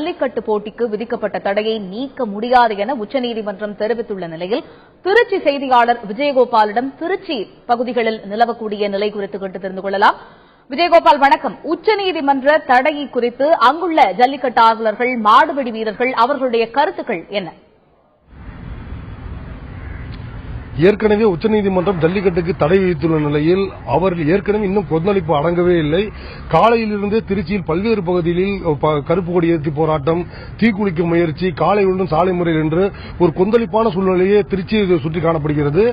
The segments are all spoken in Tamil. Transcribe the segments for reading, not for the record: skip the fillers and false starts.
ஜல்லிக்கட்டு போட்டிக்கு விதிக்கப்பட்ட தடையை நீக்க முடியாது என உச்சநீதிமன்றம் தெரிவித்துள்ள நிலையில் திருச்சி செய்தியாளர் விஜயகோபாலிடம் திருச்சி பகுதிகளில் நிலவக்கூடிய நிலை குறித்து கேட்டு தெரிந்து கொள்ளலாம். விஜயகோபால், வணக்கம். உச்சநீதிமன்ற தடை குறித்து அங்குள்ள ஜல்லிக்கட்டு ஆர்வலர்கள், மாடுபிடி வீரர்கள் அவர்களுடைய கருத்துக்கள் என்ன? ஏற்கனவே உச்சநீதிமன்றம் ஜல்லிக்கட்டுக்கு தடை விதித்துள்ள நிலையில் அவர்கள் ஏற்கனவே இன்னும் கொந்தளிப்பு அடங்கவே இல்லை. காலையிலிருந்து திருச்சியில் பல்வேறு பகுதிகளில் கருப்பு கொடி ஏற்றி போராட்டம், தீக்குளிக்க முயற்சி, காலையுடன் சாலை முறையில் என்று ஒரு கொந்தளிப்பான சூழ்நிலையே திருச்சி சுற்றி காணப்படுகிறது.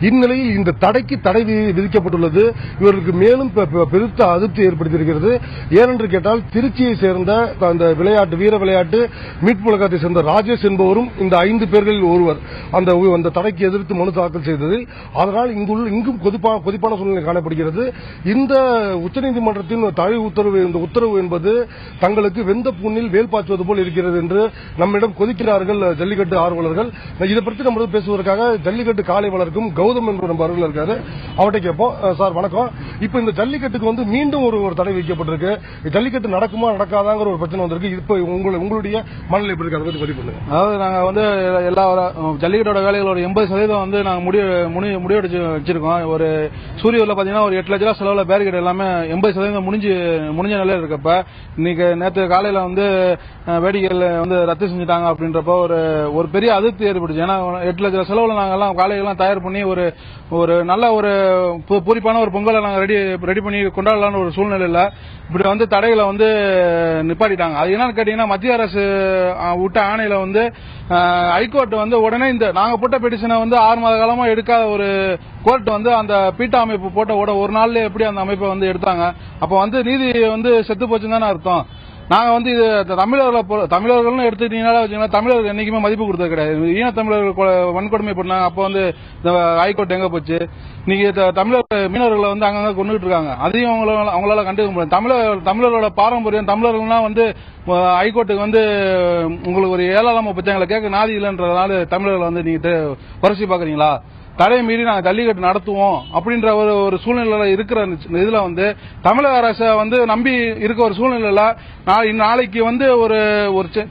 இந்நிலையில் இந்த தடைக்கு தடை விதிக்கப்பட்டுள்ளது இவர்களுக்கு மேலும் பெருத்த அதிருப்தி ஏற்படுத்தியிருக்கிறது. ஏனென்று கேட்டால் திருச்சியை சேர்ந்த அந்த வீர விளையாட்டு மீட்பு உலகத்தை சேர்ந்த ராஜேஷ் என்பவரும் இந்த 5 பேர்களில் ஒருவர் அந்த தடைக்கு எதிர்த்து மனு தாக்கல் செய்தது. அதனால் இங்கும் கொதிப்பான சூழ்நிலை காணப்படுகிறது. இந்த உச்சநீதிமன்றத்தின் தடை உத்தரவு என்பது தங்களுக்கு வெந்த புண்ணில் வேல் பாய்ச்சுவது போல் இருக்கிறது என்று நம்மிடம் கொதிக்கிறார்கள் ஜல்லிக்கட்டு ஆர்வலர்கள். இதை பற்றி நம்ம பேசுவதற்காக ஜல்லிக்கட்டு காலை வளர்க்கும் கௌதம் என்று நம்ம அருகில் இருக்காரு. அவர்கிட்ட கேட்போம். சார் வணக்கம். இப்ப இந்த ஜல்லிக்கட்டுக்கு மீண்டும் ஒரு தடை வைக்கப்பட்டிருக்கு. ஜல்லிக்கட்டு நடக்குமா நடக்காதாங்கிற ஒரு பிரச்சனை வந்திருக்கு. இப்ப உங்களுடைய மனநிலை எப்படி இருக்கு, அதை பத்தி பதிவு பண்ணுங்க. அதாவது நாங்க எல்லா ஜல்லிக்கட்டோட வேலைகள் ஒரு 80% நாங்க முடிவெடுத்து வச்சிருக்கோம். ஒரு சூரியூர்ல பாத்தீங்கன்னா ஒரு 8 லட்ச ரூபாய் செலவுல பேரிகேட் எல்லாமே 80% முடிஞ்ச நிலையில இருக்கப்ப இன்னைக்கு நேற்று காலையில வேடிக்கைகள் ரத்து செஞ்சுட்டாங்க அப்படின்றப்ப ஒரு பெரிய அதிருப்தி ஏற்படுச்சு. ஏன்னா 8 லட்ச ரூபாய் செலவுல நாங்க எல்லாம் காலையெல்லாம் தயார் பண்ணி ஒரு நல்ல ஒரு பூரிப்பான ஒரு பொங்கலை நாங்க ரெடி பண்ணி கொண்டாடலாம்னு ஒரு சூழ்நிலையில இப்படி தடைகளை நிப்பாட்டிட்டாங்க. அது என்னன்னு கேட்டீங்கன்னா மத்திய அரசு விட்ட ஆணையில ஹைகோர்ட் உடனே நாங்க போட்ட பெட்டிஷனை 6 மாத காலமா எடுக்காத ஒரு கோர்ட் அந்த பீட்டா அமைப்பு போட்ட ஒரு நாள்ல எப்படி அந்த அமைப்பை எடுத்தாங்க. அப்ப நீதி செத்து போச்சுன்னு தானே அர்த்தம். நாங்க இது தமிழர்கள்னு எடுத்துக்கிட்டீங்கன்னா தமிழர்கள் என்னைக்குமே மதிப்பு கொடுத்தது கிடையாது. ஈன தமிழர்கள் வன்கொடுமை பண்ணாங்க. அப்ப இந்த ஹைகோர்ட் எங்க போச்சு? இன்னைக்கு தமிழர் மீனவர்களை அங்கங்க கொண்டுகிட்டு இருக்காங்க. அதையும் அவங்களால கண்டுக்க முடியாது. தமிழர்களோட பாரம்பரியம் தமிழர்கள்னா ஹைகோர்ட்டுக்கு உங்களுக்கு ஒரு ஏழாம பச்சாங்களை கேட்க நாதி இல்லைன்றதுனால தமிழர்கள் நீங்க குறைச்சி பாக்குறீங்களா? தடையை மீறி நாங்க ஜல்லிக்கட்டு நடத்துவோம் அப்படின்ற ஒரு சூழ்நிலையில இருக்கிற இதுல தமிழக அரசை நம்பி இருக்க ஒரு சூழ்நிலையில நாளைக்கு ஒரு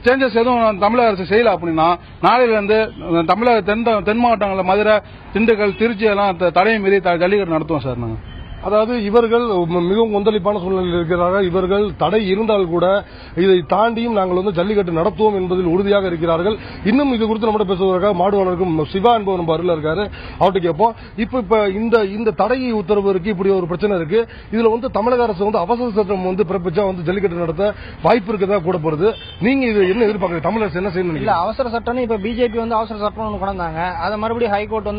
சேஞ்சஸ் எதுவும் தமிழக அரசு செய்யல அப்படின்னா நாளையில தமிழக தென் மாவட்டங்கள்ல மதுரை, திண்டுக்கல், திருச்சி எல்லாம் தடையை மீறி ஜல்லிக்கட்டு நடத்துவோம் சார். நாங்க அதாவது இவர்கள் மிகவும் கொந்தளிப்பான சூழ்நிலையில் இருக்கிறார்கள். இவர்கள் தடை இருந்தால் கூட இதை தாண்டியும் நாங்கள் ஜல்லிக்கட்டு நடத்துவோம் என்பதில் உறுதியாக இருக்கிறார்கள். இன்னும் இது குறித்து நம்ம பேசுவதற்காக மாடு வளர்க்கும் சிவா என்பவர் நம்ம அருகில் இருக்காரு. அவர்கிட்ட கேட்போம். இப்ப இந்த தடை உத்தரவு இருக்கு, இப்படி ஒரு பிரச்சனை இருக்கு. இதுல தமிழக அரசு அவசர சட்டம் பிறப்பிச்சா ஜல்லிக்கட்டு நடத்த வாய்ப்பு இருக்கதா கூட போறது. நீங்க இது என்ன எதிர்பார்க்கறீங்க? தமிழக அரசு என்ன செய்யணும்? இல்ல அவசர சட்டம் இப்ப பிஜேபி அவசர சட்டம் கொண்டு வந்தாங்க. அதை மறுபடியும் ஹைகோர்ட்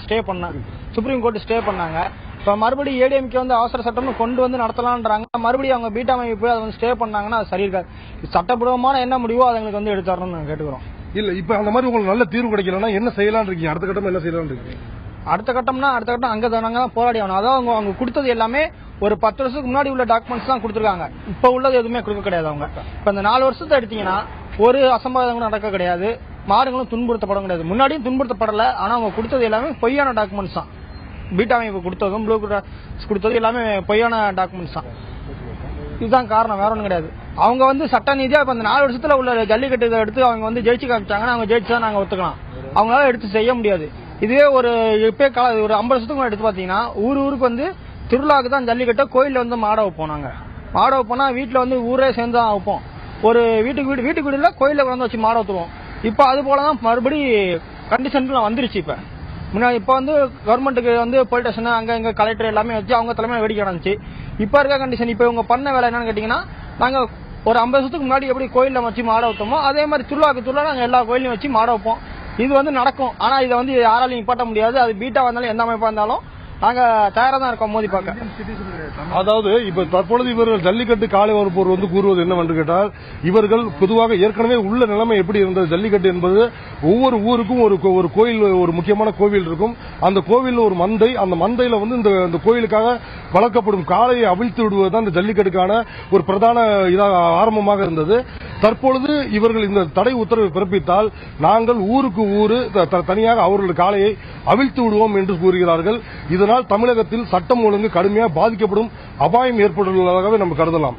ஸ்டே பண்ணாங்க, சுப்ரீம் கோர்ட் ஸ்டே பண்ணாங்க. இப்ப மறுபடியும் ஏடிஎம்கே அவசர சட்டம்னு கொண்டு நடத்தலான்றாங்க. மறுபடியும் அவங்க பீட்டா அமைப்பு அதை ஸ்டே பண்ணாங்கன்னா அது சரி இருக்காது. சட்டப்பூர்வமான என்ன முடிவோ அதை எங்களுக்கு எடுத்துறோம்னு நாங்க கேட்டுக்கிறோம். இல்ல இப்ப அந்த மாதிரி உங்களுக்கு நல்ல தீர்வு கிடைக்கலன்னா என்ன செய்யலாம் இருக்கீங்க? அடுத்த கட்டம் என்ன செய்யலாம் இருக்கீங்க? அடுத்த கட்டம் அங்க நாங்க தான் போராடி ஆகணும். அதாவது அவங்க கொடுத்தது எல்லாமே ஒரு 10 வருஷத்துக்கு முன்னாடி உள்ள டாக்குமெண்ட்ஸ் தான் கொடுத்துருக்காங்க. இப்ப உள்ளது எதுவுமே கொடுக்க கிடையாது. அவங்க இப்ப இந்த 4 வருஷத்தை எடுத்தீங்கன்னா ஒரு அசம்பாவிதங்களும் நடக்க கிடையாது, மாடுகளும் துன்புறுத்தப்பட கிடையாது. முன்னாடியும் துன்புறுத்தப்படல. ஆனா அவங்க கொடுத்தது எல்லாமே பொய்யான டாக்குமெண்ட்ஸ் தான். பீட்டா அமைப்பு கொடுத்ததும் ப்ளூ கிராஸ் கொடுத்ததும் எல்லாமே பொய்யான டாக்குமெண்ட்ஸ் தான். இதுதான் காரணம், வேற ஒன்றும் கிடையாது. அவங்க சட்ட நீதியா இப்ப அந்த 4 வருஷத்துல உள்ள ஜல்லிக்கட்டு இதை எடுத்து அவங்க ஜெயிச்சு காமிச்சாங்கன்னா அவங்க ஜெயிச்சு தான் நாங்க ஒத்துக்கலாம். அவங்களால எடுத்து செய்ய முடியாது. இதுவே ஒரு 50 வருஷத்துக்கு எடுத்து பாத்தீங்கன்னா ஊருக்கு திருவிழாவுக்கு தான் ஜல்லிக்கட்டை கோயில்ல மாட வைப்போம். நாங்க மாட வைப்போம்னா வீட்டுல ஊரே சேர்ந்து தான் வைப்போம். ஒரு வீட்டுக்கு வீடுல கோயில வச்சு மாட வைத்துருவோம். இப்ப அது போலதான் மறுபடி கண்டிஷன்லாம் வந்துருச்சு. இப்ப முன்னாடி இப்ப கவர்மெண்ட்டுக்கு போலீஸ் ஸ்டேஷன் அங்க இங்க கலெக்டர் எல்லாமே வச்சு அவங்க தலைமையில வேடிக்கை நடந்துச்சு. இப்ப இருக்க கண்டிஷன் இப்ப இவங்க பண்ண வேலை என்னன்னு கேட்டீங்கன்னா, நாங்க ஒரு 50 வருஷத்துக்கு முன்னாடி எப்படி கோயில்ல வச்சு மாட வைப்போமோ அதே மாதிரி திருவிழா நாங்க எல்லா கோயிலையும் வச்சு மாட வைப்போம். இது நடக்கும். ஆனா இதை யாராலையும் நிப்பாட்ட முடியாது. அது பீட்டா வந்தாலும் எந்த அமைப்பா இருந்தாலும் நாங்க தயாரா தான் இருக்கோம் மோதி பார்க்க. அதாவது இப்ப தற்பொழுது இவர்கள் ஜல்லிக்கட்டு காலை வகுப்போர் கூறுவது என்னவென்று கேட்டால், இவர்கள் பொதுவாக ஏற்கனவே உள்ள நிலைமை எப்படி இருந்தது, ஜல்லிக்கட்டு என்பது ஒவ்வொரு ஊருக்கும் ஒரு கோயில், ஒரு முக்கியமான கோவில் இருக்கும். அந்த கோவில் ஒரு மந்தை, அந்த மந்தையில இந்த கோயிலுக்காக வளர்க்கப்படும் காளையை அவிழ்த்து விடுவதுதான் இந்த ஜல்லிக்கட்டுக்கான ஒரு பிரதான ஆரம்பமாக இருந்தது. தற்பொழுது இவர்கள் இந்த தடை உத்தரவை பிறப்பித்தால் நாங்கள் ஊருக்கு ஊரு தனியாக அவர்களுடைய காளையை அவிழ்த்து விடுவோம் என்று கூறுகிறார்கள். இதனால் தமிழகத்தில் சட்டம் ஒழுங்கு கடுமையாக பாதிக்கப்படும் அபாயம் ஏற்பட்டுள்ளதாகவே நம்ம கருதலாம்.